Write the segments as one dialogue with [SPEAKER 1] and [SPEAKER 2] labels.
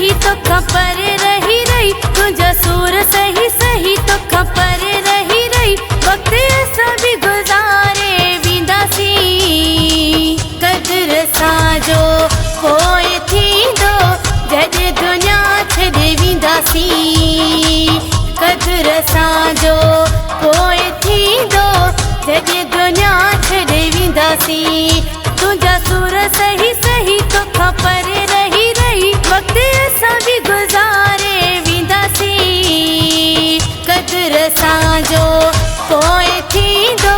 [SPEAKER 1] सही तो खपर रही रही, तुझा सूर सही सही तो खपर रही रही। वक्त सभी गुजारे विंदासी, कदर साजो कोई थी दो, जज दुनिया छड़े विंदासी। कदर साजो कोई थी दो, जज दुनिया छड़े विंदासी। तुझा सूर सही सही तो खपर रही रही, वक्त सभी गुजारे विंदासी। कदर साजो कोई थी दो,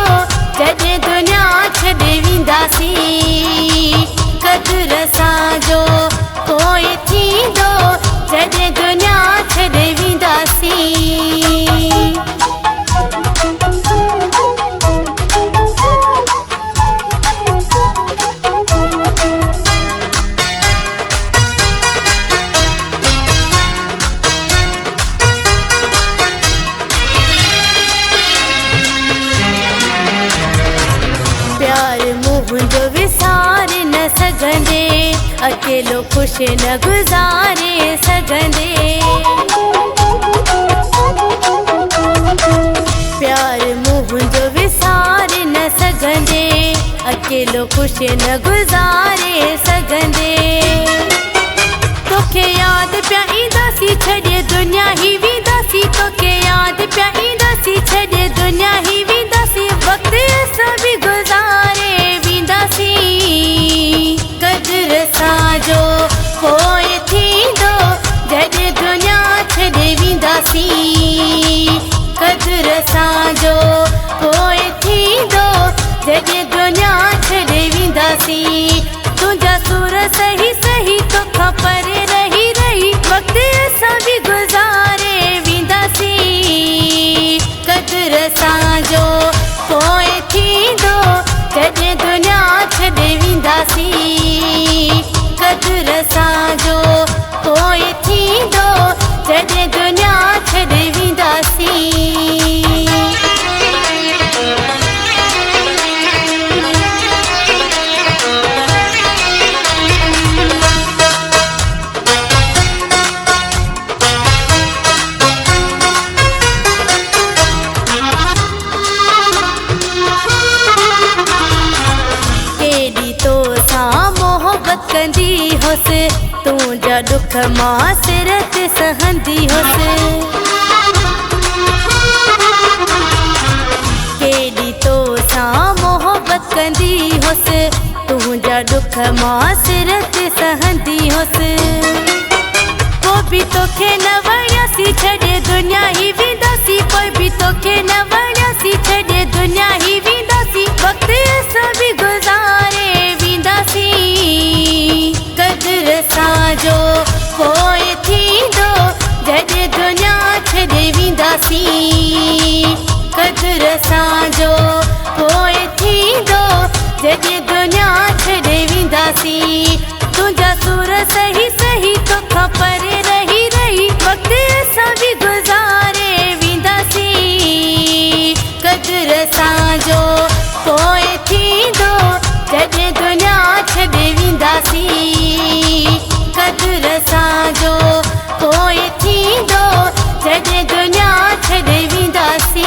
[SPEAKER 1] जज दुनिया छड़े विंदासी। कदर साजो कोई थी दो, जज दुनिया छड़े विंदासी। प्यार मुझो विसार न सघंदे, अकेलो खुश न गुजारे सघंदे। प्यार मुझो विसार न सघंदे, अकेलो खुश न गुजारे सघंदे। तोखे याद पिया ईंदासी छॾे दुनिया ही वेंदासी, तोखे याद पिया ईंदासी छॾे दुनिया ही वेंदासी। वक्त सभी गुजारे वेंदासी, कदर साजो कोई थी दो, जज दुनिया छॾे वेंदासी। कदर साजो कोई थी दो, जज दुनिया छॾे वेंदासी। तुझा सूर सही सही तो खपर रही रही, वक्त सभी गुजारे वेंदासी। कदर साजो कोई थी दो, जज दुनिया छॾे वेंदासी। कदर साजो कोई थी दो, जज दुनिया छॾे वेंदासी। कंदी होस, तुझा दुख मां सिरत सहंदी होस। केडी तो सां मोहब्बत कंदी होस, तुझा दुख मां सिरत सहंदी होस। कोई भी तोखे न वणियासी छॾे दुनिया ही वेंदासी, कोई भी तोखे न वणियासी छॾे दुनिया ही वेंदासी। वक्त सभी गुजारे वेंदासी, कदर साजो कोई थी दो, जज दुनिया छॾे वेंदासी। कदर साजो कोई थी दो, जज दुनिया छॾे वेंदासी। तुझा सूर सही सही तो खपर रही रही, वक्त सभी गुजारे वेंदासी। कदर साजो कोई थी दो, जज दुनिया छॾे वेंदासी। कदर साजो कोई थी दो, जज दुनिया छॾे वेंदासी।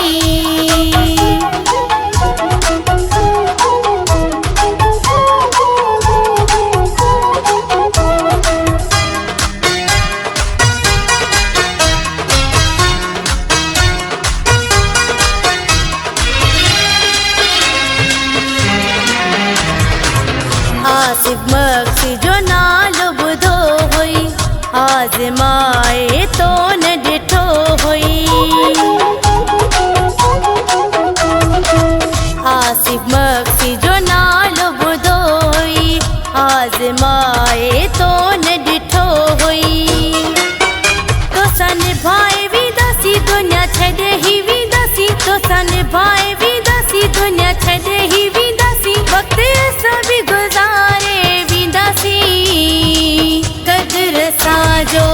[SPEAKER 1] आसिफ मक्सी जो नालो ॿुधो हुई, आज़माए तो न ॾिठो हुई। आसिफ मक्सी जो नालो ॿुधो हुई, आज़माए तो न ॾिठो हुई। तोसां निभाए वेंदासी दुनिया छॾे ही वेंदासी, तोसां निभाए वेंदासी दुनिया छॾे ही वेंदासी। वक्त सभी गुजारे वेंदासी, कदर साजो